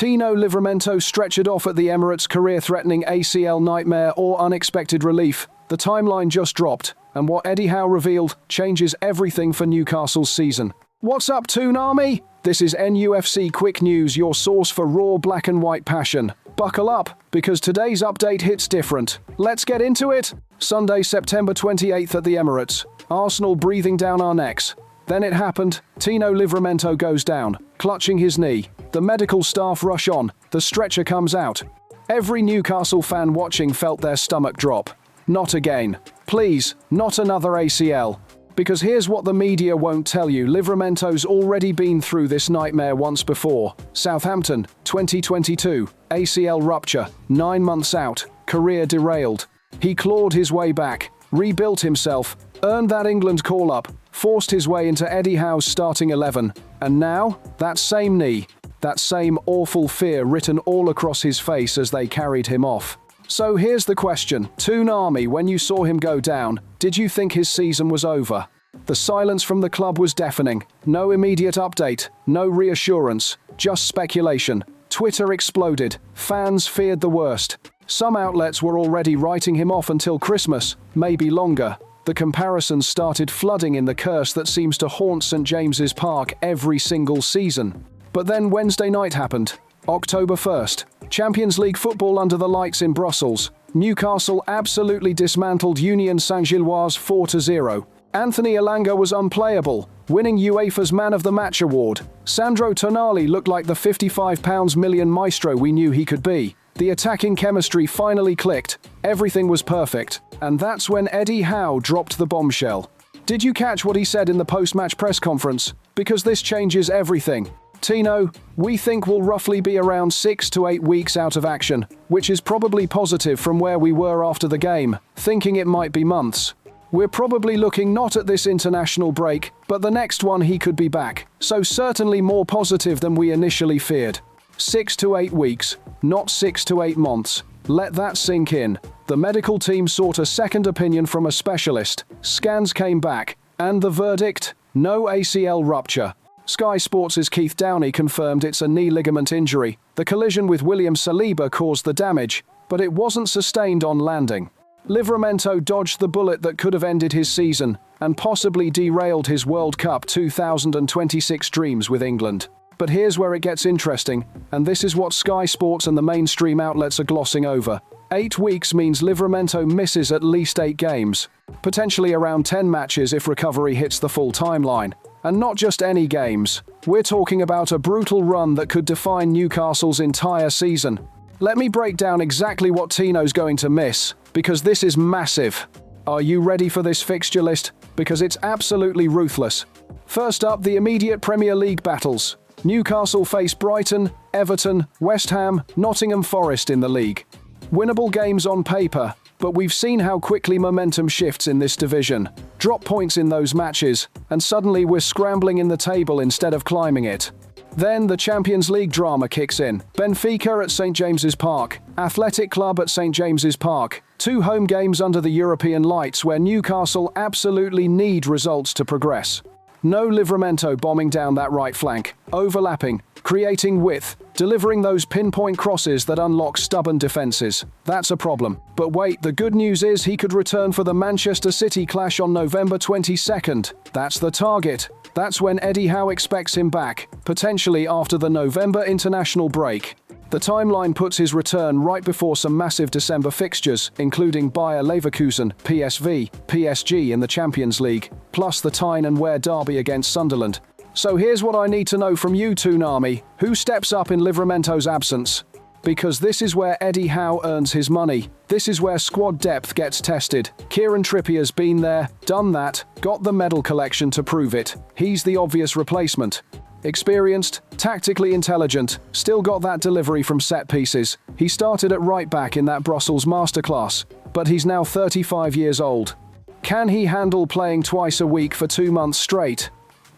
Tino Livramento stretchered off at the Emirates' career-threatening ACL nightmare or unexpected relief. The timeline just dropped, and what Eddie Howe revealed changes everything for Newcastle's season. What's up, Toon Army? This is NUFC Quick News, your source for raw black and white passion. Buckle up, because today's update hits different. Let's get into it! Sunday, September 28th at the Emirates. Arsenal breathing down our necks. Then it happened. Tino Livramento goes down, clutching his knee. The medical staff rush on. The stretcher comes out. Every Newcastle fan watching felt their stomach drop. Not again. Please, not another ACL. Because here's what the media won't tell you. Livramento's already been through this nightmare once before. Southampton, 2022. ACL rupture. 9 months out. Career derailed. He clawed his way back. Rebuilt himself. Earned that England call-up. Forced his way into Eddie Howe's starting 11. And now, that same knee. That same awful fear written all across his face as they carried him off. So here's the question. Toon Army, when you saw him go down, did you think his season was over? The silence from the club was deafening. No immediate update, no reassurance, just speculation. Twitter exploded. Fans feared the worst. Some outlets were already writing him off until Christmas, maybe longer. The comparisons started flooding in the curse that seems to haunt St James's Park every single season. But then Wednesday night happened. October 1st. Champions League football under the lights in Brussels. Newcastle absolutely dismantled Union Saint-Gilloise 4-0. Anthony Elanga was unplayable, winning UEFA's Man of the Match award. Sandro Tonali looked like the £55 million maestro we knew he could be. The attacking chemistry finally clicked. Everything was perfect. And that's when Eddie Howe dropped the bombshell. Did you catch what he said in the post-match press conference? Because this changes everything. Tino, we think we'll roughly be around 6 to 8 weeks out of action, which is probably positive from where we were after the game, thinking it might be months. We're probably looking not at this international break, but the next one he could be back, so certainly more positive than we initially feared. 6 to 8 weeks, not 6 to 8 months. Let that sink in. The medical team sought a second opinion from a specialist. Scans came back, and the verdict? No ACL rupture. Sky Sports' Keith Downey confirmed it's a knee ligament injury. The collision with William Saliba caused the damage, but it wasn't sustained on landing. Livramento dodged the bullet that could have ended his season and possibly derailed his World Cup 2026 dreams with England. But here's where it gets interesting, and this is what Sky Sports and the mainstream outlets are glossing over. 8 weeks means Livramento misses at least 8 games, potentially around 10 matches if recovery hits the full timeline. And not just any games. We're talking about a brutal run that could define Newcastle's entire season. Let me break down exactly what Tino's going to miss, because this is massive. Are you ready for this fixture list? Because it's absolutely ruthless. First up, the immediate Premier League battles. Newcastle face Brighton, Everton, West Ham, Nottingham Forest in the league. Winnable games on paper, but we've seen how quickly momentum shifts in this division. Drop points in those matches, and suddenly we're scrambling in the table instead of climbing it. Then the Champions League drama kicks in. Benfica at St James's Park, Athletic Club at St James's Park. 2 home games under the European lights where Newcastle absolutely need results to progress. No Livramento bombing down that right flank, overlapping, creating width, delivering those pinpoint crosses that unlock stubborn defenses. That's a problem. But wait, the good news is he could return for the Manchester City clash on November 22nd. That's the target. That's when Eddie Howe expects him back, potentially after the November international break. The timeline puts his return right before some massive December fixtures, including Bayer Leverkusen, PSV, PSG in the Champions League, plus the Tyne and Wear derby against Sunderland. So here's what I need to know from you, Toon Army. Who steps up in Livramento's absence? Because this is where Eddie Howe earns his money. This is where squad depth gets tested. Kieran Trippier's been there, done that, got the medal collection to prove it. He's the obvious replacement. Experienced, tactically intelligent, still got that delivery from set pieces. He started at right back in that Brussels masterclass, but he's now 35 years old. Can he handle playing twice a week for 2 months straight?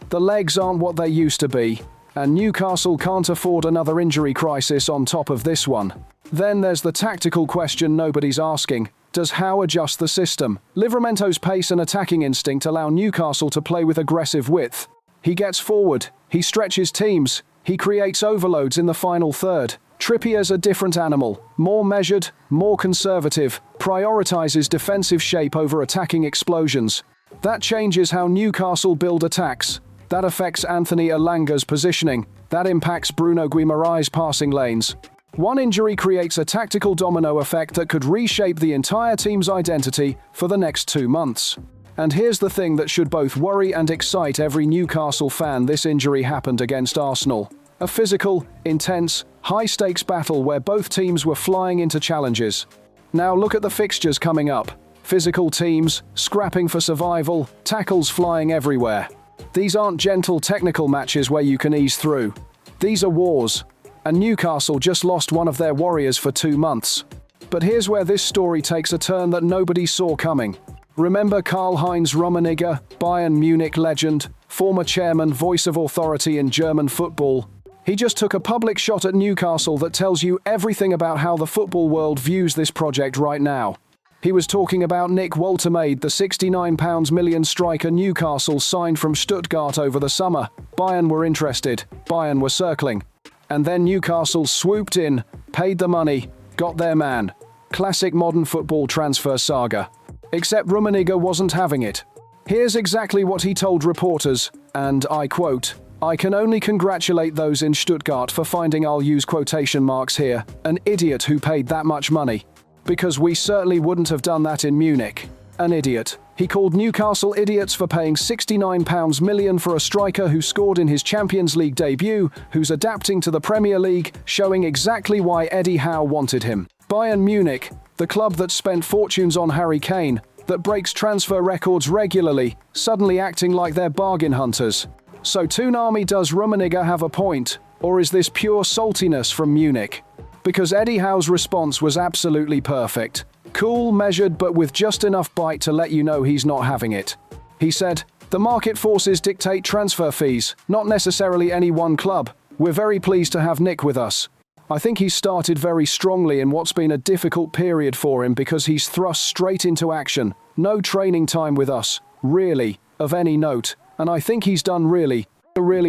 The legs aren't what they used to be, and Newcastle can't afford another injury crisis on top of this one. Then there's the tactical question nobody's asking. Does Howe adjust the system? Livramento's pace and attacking instinct allow Newcastle to play with aggressive width. He gets forward, he stretches teams, He creates overloads in the final third. Trippier's a different animal, more measured, more conservative, prioritizes defensive shape over attacking explosions. That changes how Newcastle build attacks. That affects Anthony Elanga's positioning. That impacts Bruno Guimarães' passing lanes. One injury creates a tactical domino effect that could reshape the entire team's identity for the next 2 months. And here's the thing that should both worry and excite every Newcastle fan: this injury happened against Arsenal. A physical, intense, high-stakes battle where both teams were flying into challenges. Now look at the fixtures coming up. Physical teams, scrapping for survival, tackles flying everywhere. These aren't gentle technical matches where you can ease through. These are wars. And Newcastle just lost one of their warriors for 2 months. But here's where this story takes a turn that nobody saw coming. Remember Karl-Heinz Rummenigge, Bayern Munich legend, former chairman, voice of authority in German football? He just took a public shot at Newcastle that tells you everything about how the football world views this project right now. He was talking about Nick Woltemade, the £69 million striker Newcastle signed from Stuttgart over the summer. Bayern were interested, Bayern were circling. And then Newcastle swooped in, paid the money, got their man. Classic modern football transfer saga. Except Rummenigge wasn't having it. Here's exactly what he told reporters, and I quote, "I can only congratulate those in Stuttgart for finding," I'll use quotation marks here, "an idiot who paid that much money. Because we certainly wouldn't have done that in Munich." An idiot. He called Newcastle idiots for paying £69 million for a striker who scored in his Champions League debut, who's adapting to the Premier League, showing exactly why Eddie Howe wanted him. Bayern Munich, the club that spent fortunes on Harry Kane, that breaks transfer records regularly, suddenly acting like they're bargain hunters. So Toonami, does Rummenigge have a point, or is this pure saltiness from Munich? Because Eddie Howe's response was absolutely perfect. Cool, measured, but with just enough bite to let you know he's not having it. He said, "The market forces dictate transfer fees, not necessarily any one club. We're very pleased to have Nick with us." I think he started very strongly in what's been a difficult period for him because he's thrust straight into action. No training time with us, really, of any note. And I think he's done really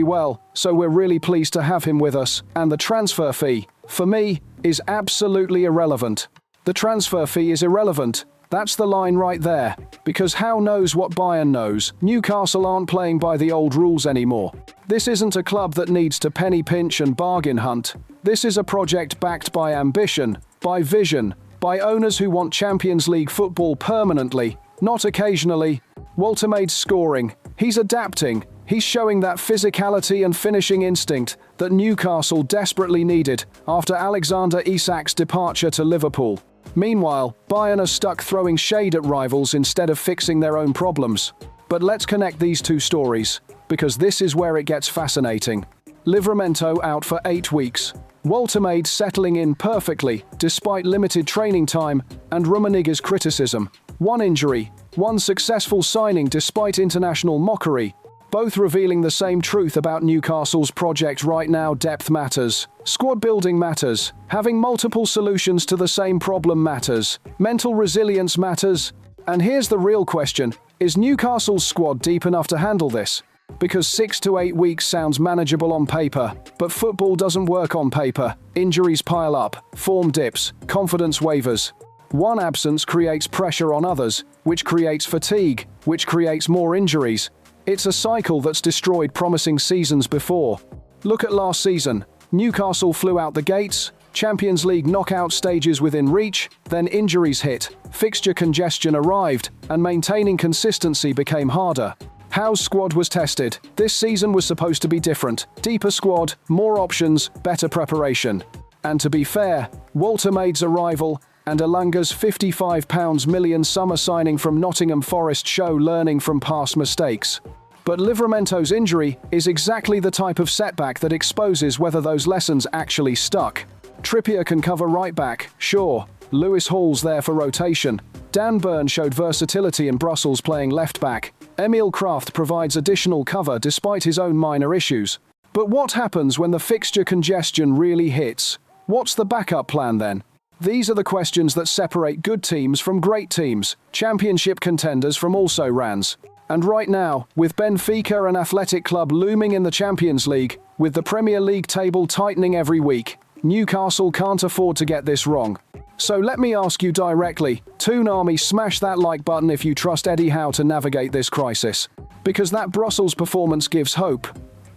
well, so we're really pleased to have him with us. And the transfer fee, for me, is absolutely irrelevant. The transfer fee is irrelevant. That's the line right there. Because Howe knows what Bayern knows. Newcastle aren't playing by the old rules anymore. This isn't a club that needs to penny pinch and bargain hunt. This is a project backed by ambition, by vision, by owners who want Champions League football permanently, not occasionally. Woltemade's scoring. He's adapting. He's showing that physicality and finishing instinct that Newcastle desperately needed after Alexander Isak's departure to Liverpool. Meanwhile, Bayern are stuck throwing shade at rivals instead of fixing their own problems. But let's connect these two stories, because this is where it gets fascinating. Livramento out for 8 weeks. Woltemade settling in perfectly, despite limited training time, and Rummenigge's criticism. One injury, one successful signing despite international mockery. Both revealing the same truth about Newcastle's project right now: depth matters. Squad building matters. Having multiple solutions to the same problem matters. Mental resilience matters. And here's the real question: is Newcastle's squad deep enough to handle this? Because 6 to 8 weeks sounds manageable on paper, but football doesn't work on paper. Injuries pile up, form dips, confidence wavers. One absence creates pressure on others, which creates fatigue, which creates more injuries. It's a cycle that's destroyed promising seasons before. Look at last season. Newcastle flew out the gates, Champions League knockout stages within reach, then injuries hit, fixture congestion arrived, and maintaining consistency became harder. Howe's squad was tested. This season was supposed to be different. Deeper squad, more options, better preparation. And to be fair, Woltemade's arrival and Elanga's £55 million summer signing from Nottingham Forest show learning from past mistakes. But Livramento's injury is exactly the type of setback that exposes whether those lessons actually stuck. Trippier can cover right back, sure. Lewis Hall's there for rotation. Dan Burn showed versatility in Brussels playing left back. Emil Kraft provides additional cover despite his own minor issues. But what happens when the fixture congestion really hits? What's the backup plan then? These are the questions that separate good teams from great teams, championship contenders from also-rans. And right now, with Benfica and Athletic Club looming in the Champions League, With the Premier League table tightening every week, Newcastle can't afford to get this wrong. So let me ask you directly, Toon Army, smash that like button if you trust Eddie Howe to navigate this crisis. Because that Brussels performance gives hope.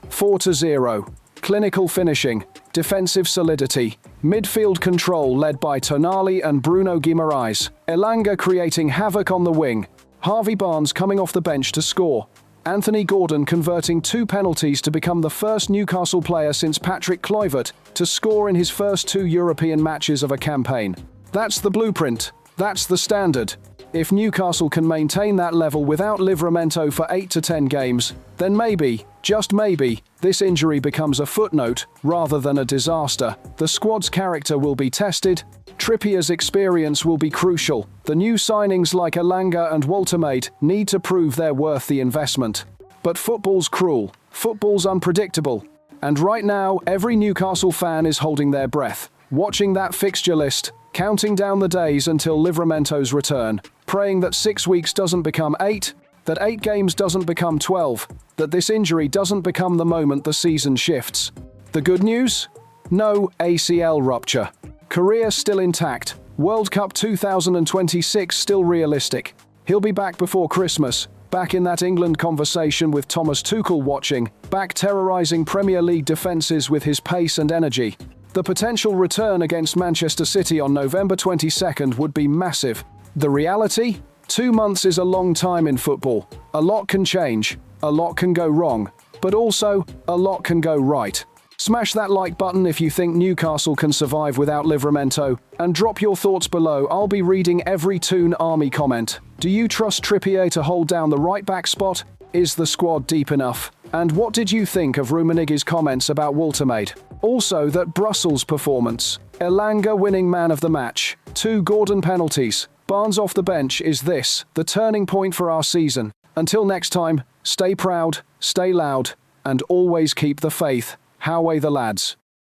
4-0. Clinical finishing, defensive solidity, midfield control led by Tonali and Bruno Guimaraes, Elanga creating havoc on the wing, Harvey Barnes coming off the bench to score, Anthony Gordon converting 2 penalties to become the first Newcastle player since Patrick Kluivert to score in his first 2 European matches of a campaign. That's the blueprint. That's the standard. If Newcastle can maintain that level without Livramento for 8 to 10 games, then maybe, just maybe, this injury becomes a footnote rather than a disaster. The squad's character will be tested. Trippier's experience will be crucial. The new signings like Elanga and Woltemade need to prove they're worth the investment. But football's cruel. Football's unpredictable. And right now, every Newcastle fan is holding their breath, watching that fixture list, counting down the days until Livramento's return, praying that 6 weeks doesn't become 8, that 8 games doesn't become 12, that this injury doesn't become the moment the season shifts. The good news? No ACL rupture. Career still intact. World Cup 2026 still realistic. He'll be back before Christmas, back in that England conversation with Thomas Tuchel watching, back terrorising Premier League defences with his pace and energy. The potential return against Manchester City on November 22nd would be massive. The reality? 2 months is a long time in football. A lot can change, a lot can go wrong, but also, a lot can go right. Smash that like button if you think Newcastle can survive without Livramento, and drop your thoughts below. I'll be reading every Toon Army comment. Do you trust Trippier to hold down the right-back spot? Is the squad deep enough? And what did you think of Rummenigge's comments about Woltemade? Also, that Brussels performance. Elanga winning man of the match. 2 Gordon penalties. Barnes off the bench. Is this the turning point for our season? Until next time, stay proud, stay loud, and always keep the faith. Howay the lads.